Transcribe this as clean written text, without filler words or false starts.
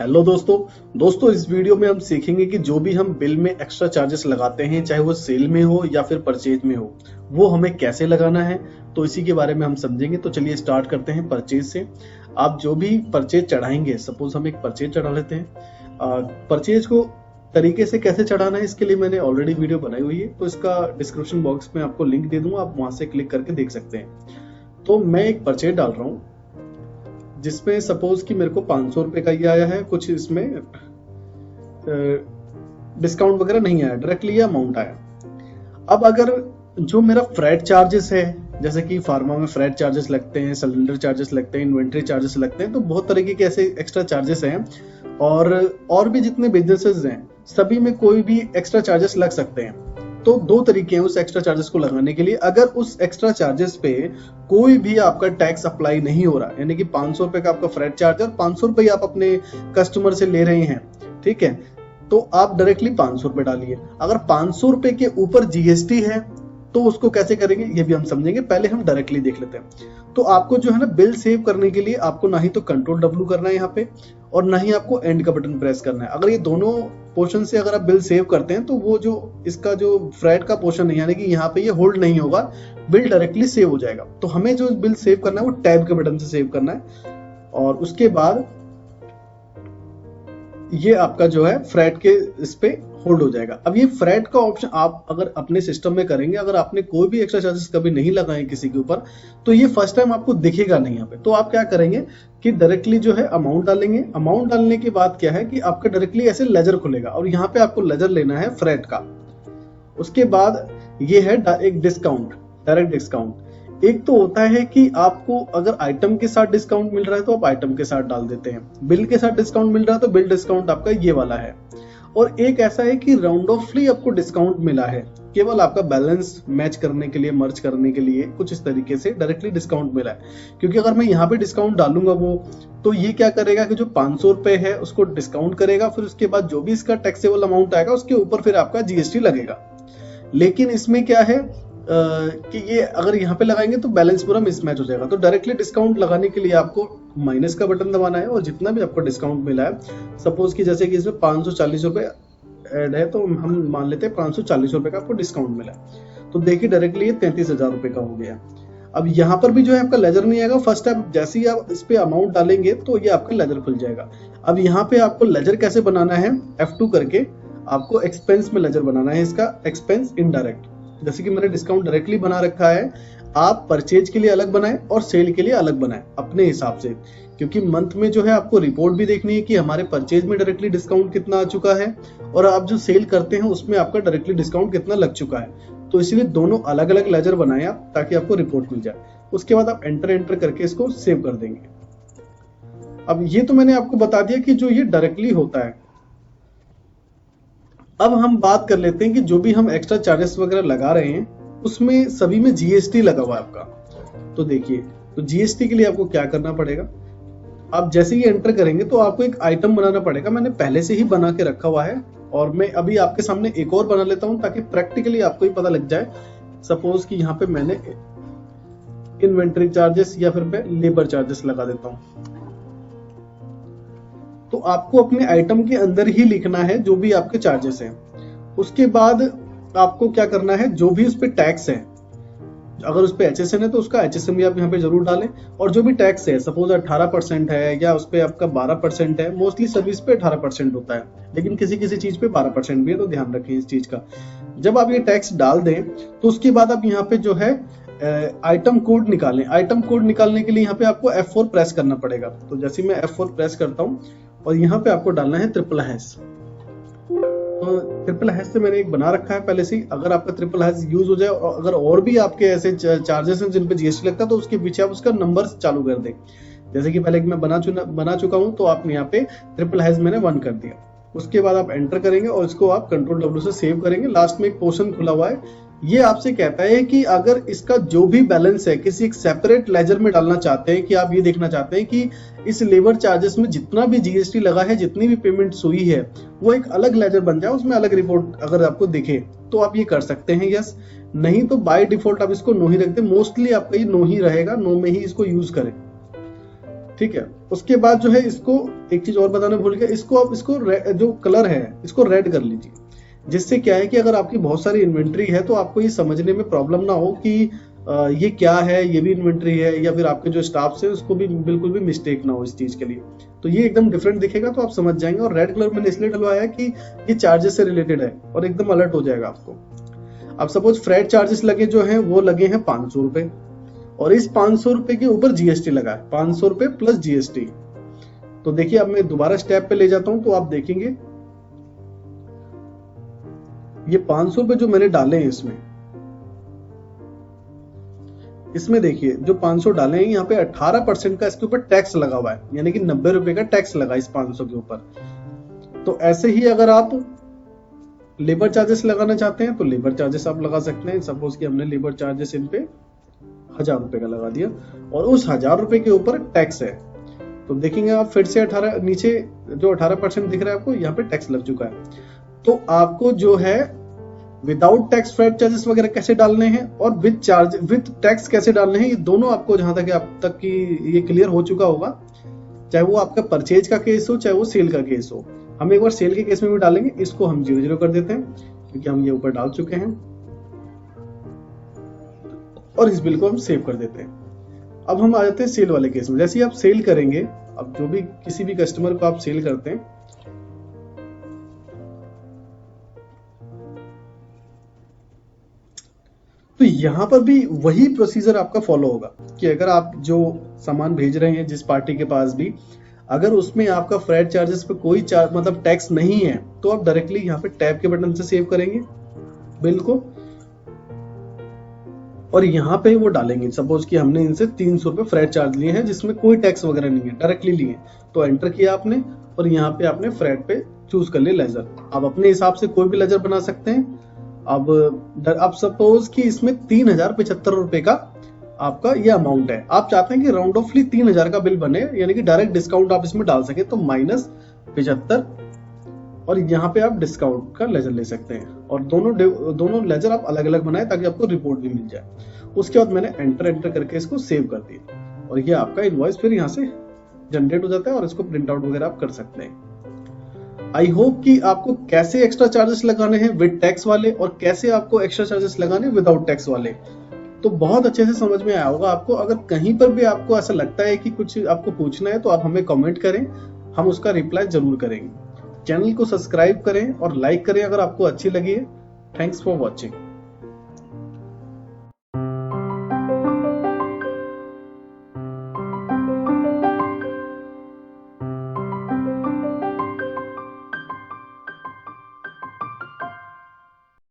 Hello दोस्तों इस video में हम सीखेंगे कि जो भी हम बिल में एक्स्ट्रा चार्जेस लगाते हैं, चाहे वो सेल में हो या फिर परचेज में हो, वो हमें कैसे लगाना है। तो इसी के बारे में हम समझेंगे। तो चलिए स्टार्ट करते हैं परचेज से। आप जो भी परचेज चढ़ाएंगे, सपोज हम एक परचेज चढ़ा लेते हैं। परचेज को तरीके से कैसे चढ़ाना है, इसके लिए मैंने ऑलरेडी वीडियो बनाई हुई है, तो इसका डिस्क्रिप्शन बॉक्स में आपको लिंक दे दूंगा, आप वहां से क्लिक करके देख सकते हैं। तो मैं एक परचेज डाल रहा हूँ जिसमें सपोज कि मेरे को 500 रुपए का ये आया है, कुछ इसमें डिस्काउंट वगैरह नहीं आया, डायरेक्टली ये अमाउंट आया। अब अगर जो मेरा फ्रेट चार्जेस है, जैसे कि फार्मा में फ्रेट चार्जेस लगते हैं, सिलेंडर चार्जेस लगते हैं, इन्वेंट्री चार्जेस लगते हैं, तो बहुत तरीके के ऐसे एक्स्ट्रा चार्जेस हैं। और भी जितने बिजनेसेस हैं सभी में कोई भी एक्स्ट्रा चार्जेस लग सकते हैं। तो दो तरीके हैं उस एक्स्ट्रा चार्जेस को लगाने के लिए। अगर उस एक्स्ट्रा चार्जेस पे कोई भी आपका टैक्स अप्लाई नहीं हो रहा, यानी कि 500 रुपए का आपका फ्रेट चार्ज और 500 रुपए आप अपने कस्टमर से ले रहे हैं, ठीक है, तो आप डायरेक्टली 500 रुपए डालिए। अगर 500 रुपए के ऊपर जीएसटी है तो उसको कैसे करेंगे ये भी हम समझेंगे। पहले हम डायरेक्टली देख लेते हैं। तो आपको जो है ना, बिल सेव करने के लिए आपको ना ही तो कंट्रोल W करना है यहाँ पे, और ना ही आपको एंड का बटन प्रेस करना है। अगर ये दोनों पोर्शन से अगर आप बिल सेव करते हैं तो वो जो इसका जो फ्रेट का पोर्शन है, यानी कि यहाँ पे ये होल्ड नहीं होगा, बिल डायरेक्टली सेव हो जाएगा। तो हमें जो बिल सेव करना है वो टैब के बटन से सेव करना है, और उसके बाद ये आपका जो है फ्रेट के इस पे होल्ड हो जाएगा। अब ये फ्रेट का ऑप्शन आप अगर अपने सिस्टम में करेंगे, अगर आपने कोई भी एक्स्ट्रा चार्जेस कभी नहीं लगाए किसी के ऊपर, तो ये फर्स्ट टाइम आपको दिखेगा नहीं यहाँ पे। तो आप क्या करेंगे कि डायरेक्टली जो है अमाउंट डालेंगे। अमाउंट डालने के बाद क्या है कि आपका डायरेक्टली ऐसे लेजर खुलेगा, और यहाँ पे आपको लेजर लेना है फ्रेट का। उसके बाद ये है एक डिस्काउंट, डायरेक्ट डिस्काउंट। एक तो होता है कि आपको अगर आइटम के साथ डिस्काउंट मिल रहा है तो आप आइटम के साथ डाल देते हैं, बिल के साथ डिस्काउंट मिल रहा है तो बिल डिस्काउंट आपका ये वाला है। और एक ऐसा है कि राउंड ऑफली आपको डिस्काउंट मिला है, केवल आपका बैलेंस मैच करने के लिए, मर्ज करने के लिए, कुछ इस तरीके से डायरेक्टली डिस्काउंट मिला है। क्योंकि अगर मैं यहाँ पे डिस्काउंट डालूंगा वो, तो ये क्या करेगा कि जो 500 रुपए है उसको डिस्काउंट करेगा, फिर उसके बाद जो भी इसका टैक्सेबल अमाउंट आएगा उसके ऊपर फिर आपका जीएसटी लगेगा। लेकिन इसमें क्या है कि ये अगर यहाँ पे लगाएंगे तो बैलेंस पूरा मिसमैच हो जाएगा। तो डायरेक्टली डिस्काउंट लगाने के लिए आपको माइनस का बटन दबाना है, और जितना भी आपको डिस्काउंट मिला है, सपोज कि जैसे कि इसमें 540 रुपए ऐड है, तो हम मान लेते हैं 540 रुपए का आपको डिस्काउंट मिला है। तो देखिए डायरेक्टली ये 33,000 रुपए का हो गया। अब यहाँ पर भी जो है आपका लेजर नहीं आएगा। फर्स्ट टाइम जैसे ही आप इस पे अमाउंट डालेंगे तो ये आपका लेजर खुल जाएगा। अब यहाँ पे आपको लेजर कैसे बनाना है, F2 करके आपको एक्सपेंस में लेजर बनाना है, इसका एक्सपेंस इनडायरेक्ट। जैसे कि मैंने डिस्काउंट डायरेक्टली बना रखा है, आप परचेज के लिए अलग बनाएं और सेल के लिए अलग बनाएं अपने हिसाब से। क्योंकि मंथ में जो है आपको रिपोर्ट भी देखनी है कि हमारे परचेज में डायरेक्टली डिस्काउंट कितना आ चुका है, और आप जो सेल करते हैं उसमें आपका डायरेक्टली डिस्काउंट कितना लग चुका है। तो इसलिए दोनों अलग अलग लेजर बनाएं आप, ताकि आपको रिपोर्ट मिल जाए। उसके बाद आप एंटर करके इसको सेव कर देंगे। अब ये तो मैंने आपको बता दिया कि जो ये डायरेक्टली होता है। अब हम बात कर लेते हैं कि जो भी हम एक्स्ट्रा चार्जेस वगैरह लगा रहे हैं उसमें सभी में जीएसटी लगा हुआ है आपका। तो देखिए, तो जीएसटी के लिए आपको क्या करना पड़ेगा, आप जैसे ही एंटर करेंगे तो आपको एक आइटम बनाना पड़ेगा। मैंने पहले से ही बना के रखा हुआ है, और मैं अभी आपके सामने एक और बना लेता हूं ताकि प्रैक्टिकली आपको ही पता लग जाए। सपोज कि यहाँ पे मैंने इन्वेंट्री चार्जेस या फिर मैं लेबर चार्जेस लगा देता हूँ। तो आपको अपने आइटम के अंदर ही लिखना है जो भी आपके चार्जेस हैं। उसके बाद आपको क्या करना है, जो भी उस पे टैक्स है, अगर उस पे HSN है तो उसका HSN भी आप यहाँ पे जरूर डालें। और जो भी टैक्स है, सपोज 18% है या उस पे आपका 12% है, मोस्टली सर्विस पे 18% होता है, लेकिन किसी किसी चीज पे 12% भी है, तो ध्यान रखें इस चीज का। जब आप ये टैक्स डाल दें तो उसके बाद आप यहाँ पे जो है आइटम कोड निकालें। आइटम कोड निकालने के लिए यहाँ पे आपको F4 प्रेस करना पड़ेगा। तो जैसे मैं F4 प्रेस करता हूँ, और यहाँ पे आपको डालना है ##। तो ## से मैंने एक बना रखा है पहले से ही। अगर आपका ## यूज हो जाए, और अगर और भी आपके ऐसे चार्जेस हैं जिन पे जीएसटी लगता है, तो उसके पीछे आप उसका नंबर चालू कर दें। जैसे कि पहले मैं बना चुका हूँ, तो आप यहाँ पे ## मैंने 1 कर दिया। उसके बाद आप एंटर करेंगे और इसको आप कंट्रोल W से सेव करेंगे। लास्ट में एक पोर्शन खुला हुआ है, ये आपसे कहता है कि अगर इसका जो भी बैलेंस है किसी एक सेपरेट लेजर में डालना चाहते हैं, कि आप ये देखना चाहते हैं कि इस लेबर चार्जेस में जितना भी जीएसटी लगा है, जितनी भी पेमेंट्स हुई है, वो एक अलग लेजर बन जाए, उसमें अलग रिपोर्ट अगर आपको दिखे, तो आप ये कर सकते हैं यस। नहीं तो बाय डिफॉल्ट आप इसको नो ही रख दें। मोस्टली आपका ये नो ही रहेगा, नो में ही इसको यूज करें। ठीक है। उसके बाद जो है इसको एक चीज और बताना भूल गया, इसको आप इसको जो कलर है इसको रेड कर लीजिए, जिससे क्या है कि अगर आपकी बहुत सारी इन्वेंट्री है तो आपको ये समझने में प्रॉब्लम ना हो कि ये क्या है, ये भी इन्वेंट्री है, या फिर आपके जो स्टाफ है उसको भी बिल्कुल भी मिस्टेक ना हो इस चीज के लिए। तो ये एकदम डिफरेंट दिखेगा तो आप समझ जाएंगे। और रेड कलर मैंने इसलिए डलवाया है कि ये चार्जेस से रिलेटेड है और एकदम अलर्ट हो जाएगा आपको। अब सपोज फ्रेट चार्जेस लगे जो हैं वो लगे हैं 500 रुपए, और इस 500 रुपए के ऊपर जीएसटी लगा है, 500 रुपए प्लस जीएसटी। तो देखिए अब मैं दोबारा स्टेप पे ले जाता हूं तो आप देखेंगे ये 500 रुपए जो मैंने डाले हैं इसमें देखिए जो 500 डाले हैं यहाँ पे 18% का इसके ऊपर टैक्स लगा हुआ है, यानी कि 90 रुपए का टैक्स लगा इस 500 के ऊपर। तो ऐसे ही अगर आप लेबर चार्जेस लगाना चाहते हैं तो लेबर चार्जेस आप लगा सकते हैं। सपोज कि हमने लेबर चार्जेस इन पे 1000 रुपए का लगा दिया और उस 1000 रुपए के ऊपर टैक्स है। तो देखेंगे आप फिर से 18 नीचे जो 18% दिख रहा है आपको, यहाँ पे टैक्स लग चुका है। तो आपको जो है विदाउट टैक्स फ्रेट चार्जेस वगैरह कैसे डालने हैं और विद टैक्स कैसे डालने हैं, ये दोनों आपको जहां तक अब तक की ये क्लियर हो चुका होगा, चाहे वो आपका परचेज का केस हो चाहे वो सेल का केस हो। हम एक बार सेल के केस में भी डालेंगे, इसको हम 0 कर देते हैं क्योंकि हम ये ऊपर डाल चुके हैं, और इस बिल को हम सेव कर देते हैं। अब हम आ जाते हैं सेल वाले केस में। जैसे ही आप सेल करेंगे, अब जो भी किसी भी कस्टमर को आप सेल करते हैं, तो यहां पर भी वही प्रोसीजर आपका फॉलो होगा कि अगर आप जो सामान भेज रहे हैं जिस पार्टी के पास भी, अगर उसमें आपका फ्रेट चार्जेस पे कोई मतलब टैक्स नहीं है तो आप डायरेक्टली यहाँ पे टैब के बटन से सेव करेंगे बिल को, और यहाँ पे वो डालेंगे। सपोज कि हमने इनसे 300 रुपए फ्रेट चार्ज लिए हैं जिसमें कोई टैक्स वगैरह नहीं है, डायरेक्टली लिए, तो एंटर किया आपने और यहाँ पे आपने फ्रेट पे चूज कर लिया लेजर। आप अपने हिसाब से कोई भी लेजर बना सकते हैं। अब सपोज कि इसमें 3075 रुपए का आपका ये अमाउंट है, आप चाहते हैं कि राउंड ऑफली 3000 का बिल बने, यानी कि डायरेक्ट डिस्काउंट आप इसमें डाल सके, तो -75 और यहाँ पे आप डिस्काउंट का लेजर ले सकते हैं, और दोनों लेजर आप अलग अलग बनाए ताकि आपको रिपोर्ट भी मिल जाए। उसके बाद मैंने एंटर करके इसको सेव कर दिया और ये आपका इनवॉइस फिर यहाँ से जनरेट हो जाता है और इसको प्रिंट आउट वगैरह आप कर सकते हैं। आई होप कि आपको कैसे एक्स्ट्रा चार्जेस लगाने हैं विद टैक्स वाले और कैसे आपको एक्स्ट्रा चार्जेस लगाने विदाउट टैक्स वाले, तो बहुत अच्छे से समझ में आया होगा आपको। अगर कहीं पर भी आपको ऐसा लगता है कि कुछ आपको पूछना है तो आप हमें कमेंट करें, हम उसका रिप्लाई जरूर करेंगे। चैनल को सब्सक्राइब करें और लाइक करें अगर आपको अच्छी लगी है। Thanks for watching.